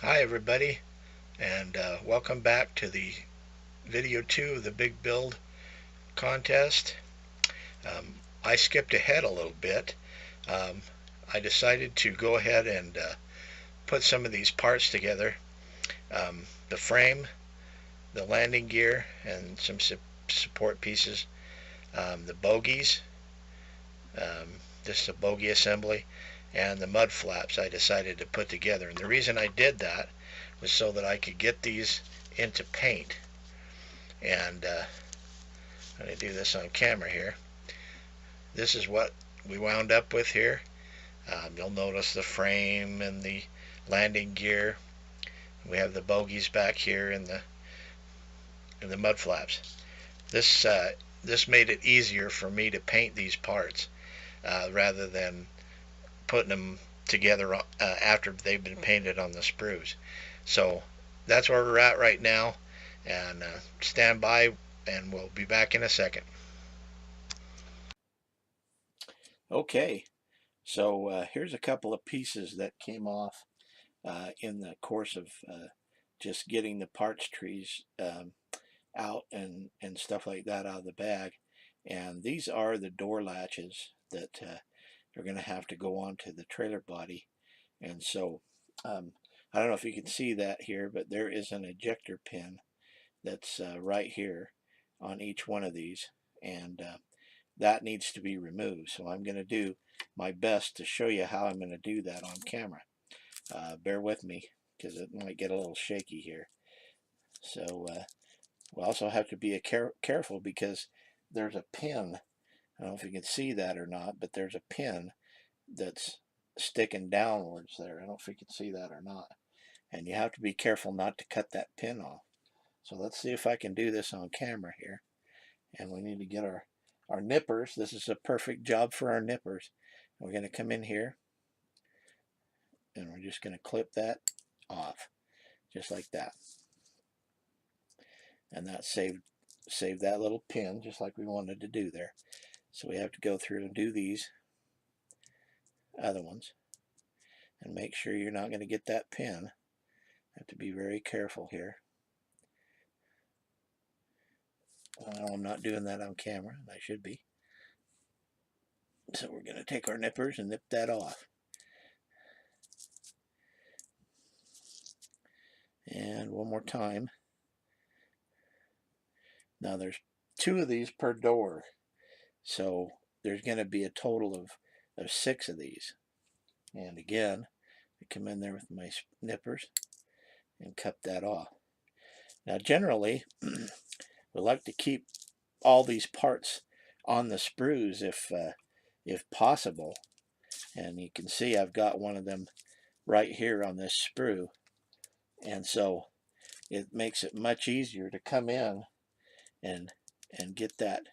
Hi everybody, and welcome back to the video 2 of the Big Build contest. I skipped ahead a little bit. Um, I decided to go ahead and put some of these parts together. The frame, the landing gear, and some support pieces. The bogies, just a bogie assembly, and the mud flaps I decided to put together. And the reason I did that was so that I could get these into paint. And I'm going to do this on camera here. This is what we wound up with here. You'll notice the frame and the landing gear. We have the bogies back here and the mud flaps. This made it easier for me to paint these parts rather than putting them together after they've been painted on the sprues. So that's where we're at right now, and stand by and we'll be back in a second. Okay, so here's a couple of pieces that came off in the course of just getting the parts trees out and stuff like that out of the bag. And these are the door latches that are going to have to go onto the trailer body. And so I don't know if you can see that here, but there is an ejector pin that's right here on each one of these. And that needs to be removed. So I'm going to do my best to show you how I'm going to do that on camera. Bear with me because it might get a little shaky here. So we also have to be careful because there's a pin. I don't know if you can see that or not, but there's a pin that's sticking downwards there. I don't know if you can see that or not. And you have to be careful not to cut that pin off. So let's see if I can do this on camera here. And we need to get our nippers. This is a perfect job for our nippers. We're going to come in here and we're just going to clip that off just like that. And that saved that little pin just like we wanted to do there. So we have to go through and do these other ones and make sure you're not going to get that pin. Have to be very careful here. Well, I'm not doing that on camera, and I should be. So we're going to take our nippers and nip that off. And one more time. Now there's 2 of these per door. So there's going to be a total of 6 of these. And again, I come in there with my nippers and cut that off. Now generally, we like to keep all these parts on the sprues if possible. And you can see I've got one of them right here on this sprue. And so it makes it much easier to come in and get that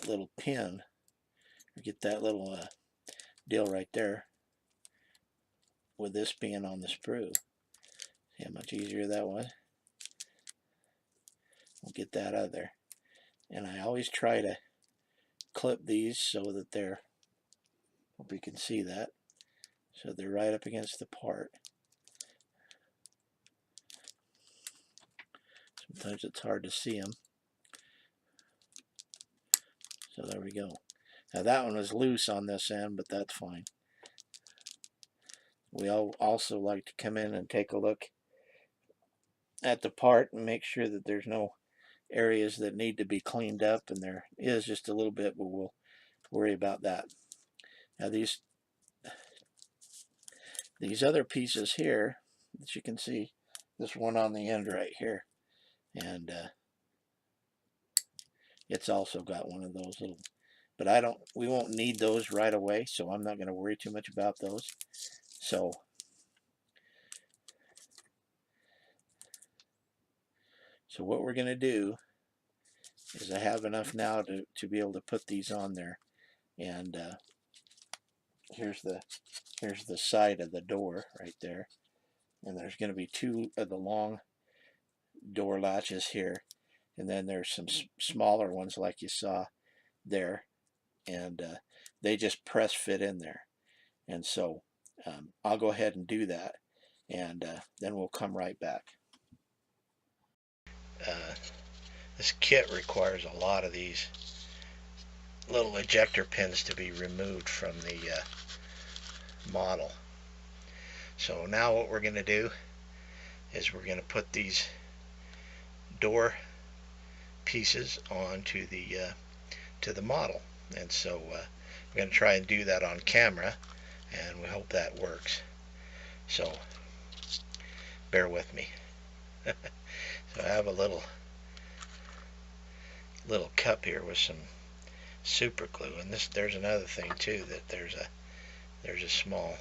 little pin, or get that little deal right there with this being on the sprue. See how much easier that was? We'll get that out of there. And I always try to clip these so that they're, hope you can see that, so they're right up against the part. Sometimes it's hard to see them. So there we go. Now that one was loose on this end, but that's fine. We also like to come in and take a look at the part and make sure that there's no areas that need to be cleaned up, and there is just a little bit, but we'll worry about that. Now these other pieces here that you can see, this one on the end right here, and it's also got one of those little, but we won't need those right away, so I'm not going to worry too much about those. So what we're going to do is I have enough now to be able to put these on there. And here's the side of the door right there. And there's going to be 2 of the long door latches here. And then there's some smaller ones like you saw there. And they just press fit in there. And so I'll go ahead and do that, and then we'll come right back. This kit requires a lot of these little ejector pins to be removed from the model. So now what we're going to do is we're going to put these door pieces onto the to the model, and so we're going to try and do that on camera, and we hope that works. So bear with me. So I have a little cup here with some super glue, and there's another thing too, that there's a small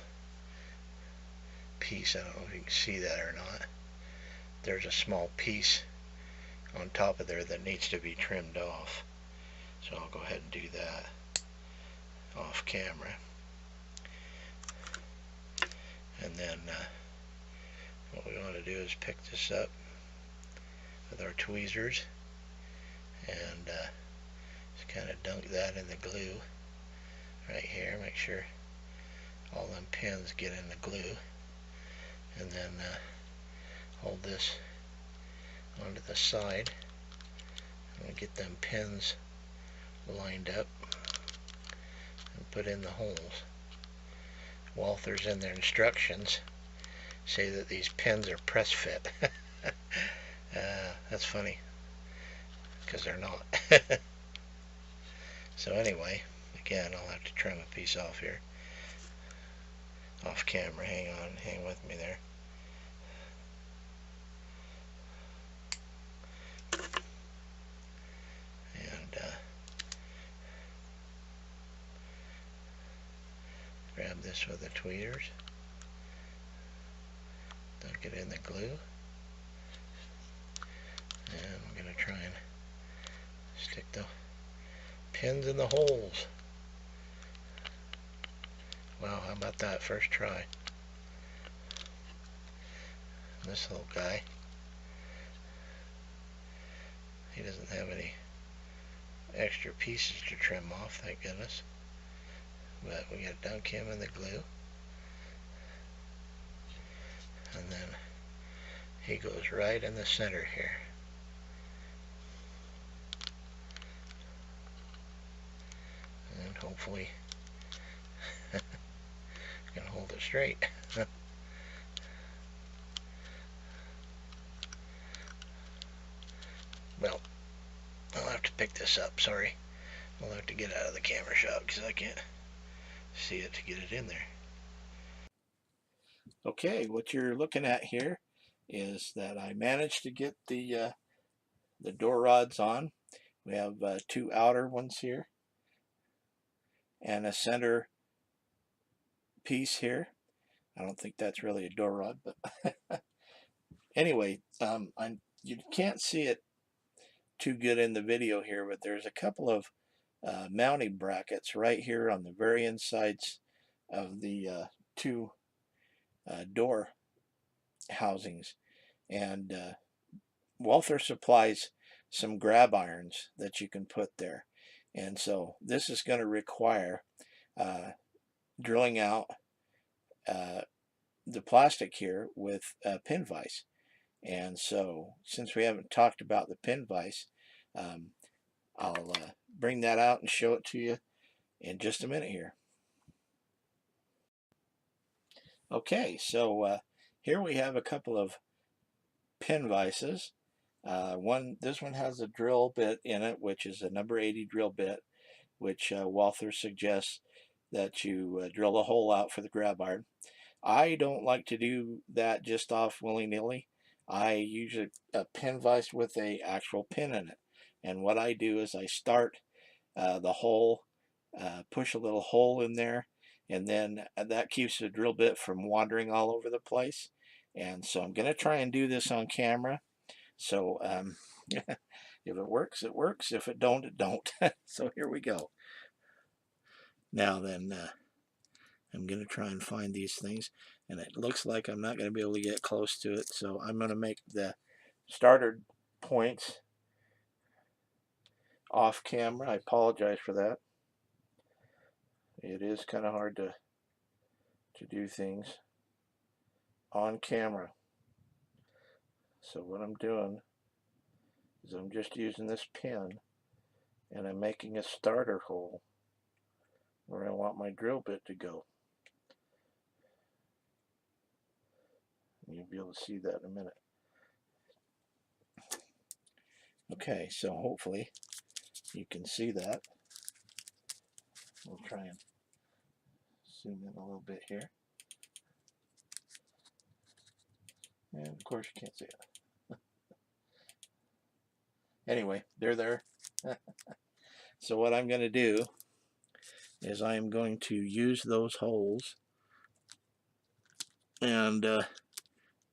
piece. I don't know if you can see that or not. There's a small piece on top of there that needs to be trimmed off. So I'll go ahead and do that off camera. And then what we want to do is pick this up with our tweezers and just kind of dunk that in the glue right here. Make sure all them pins get in the glue, and then hold this onto the side and get them pins lined up and put in the holes. Walthers in their instructions say that these pins are press fit. That's funny, because they're not. So anyway, again, I'll have to trim a piece off here, off camera. Hang on, hang with me there. And grab this with the tweezers, dunk it in the glue, and I'm going to try and stick the pins in the holes. Wow, how about that first try? And this little guy, he doesn't have any extra pieces to trim off, thank goodness. But we got to dunk him in the glue, and then he goes right in the center here. And hopefully can hold it straight. Well, I'll have to pick this up, sorry. I'll have to get out of the camera shot because I can't see it to get it in there. Okay, what you're looking at here is that I managed to get the door rods on. We have two outer ones here and a center piece here. I don't think that's really a door rod, but anyway, you can't see it too good in the video here, but there's a couple of mounting brackets right here on the very insides of the two door housings, and Walther supplies some grab irons that you can put there, and so this is going to require drilling out the plastic here with pin vise. And so since we haven't talked about the pin vise, I'll bring that out and show it to you in just a minute here. Okay, so here we have a couple of pin vices. This one has a drill bit in it, which is a number 80 drill bit, which Walther suggests that you drill a hole out for the grab iron. I don't like to do that just off willy-nilly. I use a pin vise with a actual pin in it, and what I do is I start the hole, push a little hole in there, and then that keeps the drill bit from wandering all over the place. And so I'm going to try and do this on camera. So if it works, it works. If it don't, it don't. So here we go. Now then, I'm going to try and find these things, and it looks like I'm not going to be able to get close to it, so I'm going to make the starter points off camera. I apologize for that. It is kind of hard to to do things on camera. So what I'm doing is I'm just using this pin and I'm making a starter hole where I want my drill bit to go. You'll be able to see that in a minute. Okay, so hopefully you can see that. We'll try and zoom in a little bit here. And of course you can't see it. Anyway, they're there. So what I'm going to do is I'm going to use those holes and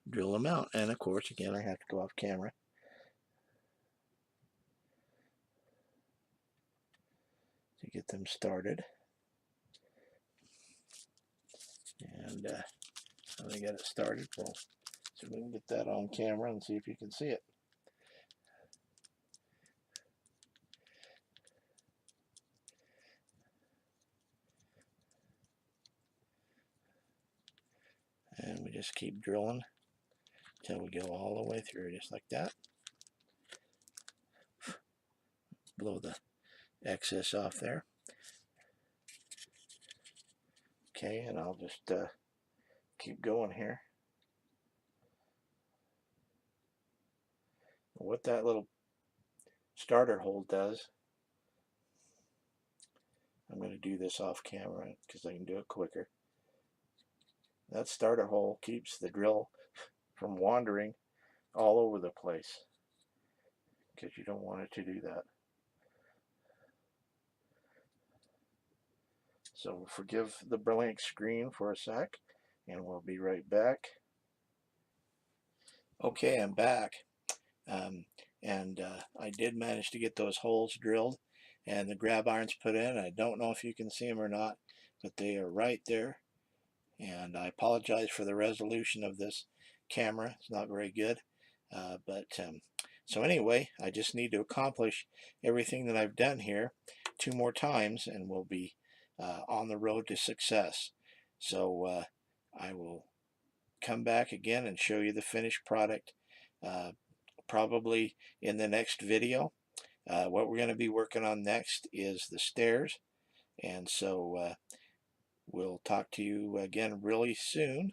drill them out. And of course, again, I have to go off camera to get them started. And when I get it started, we'll see if we can get that on camera and see if you can see it. And we just keep drilling until we go all the way through, just like that. Blow the excess off there. Okay, and I'll just keep going here. What that little starter hole does, I'm going to do this off camera because I can do it quicker. That starter hole keeps the drill from wandering all over the place because you don't want it to do that. So forgive the blank screen for a sec and we'll be right back. Okay, I'm back. I did manage to get those holes drilled and the grab irons put in. I don't know if you can see them or not, but they are right there. And I apologize for the resolution of this camera. It's not very good. So anyway, I just need to accomplish everything that I've done here 2 more times and we'll be on the road to success. So I will come back again and show you the finished product probably in the next video. What we're going to be working on next is the stairs, and so we'll talk to you again really soon.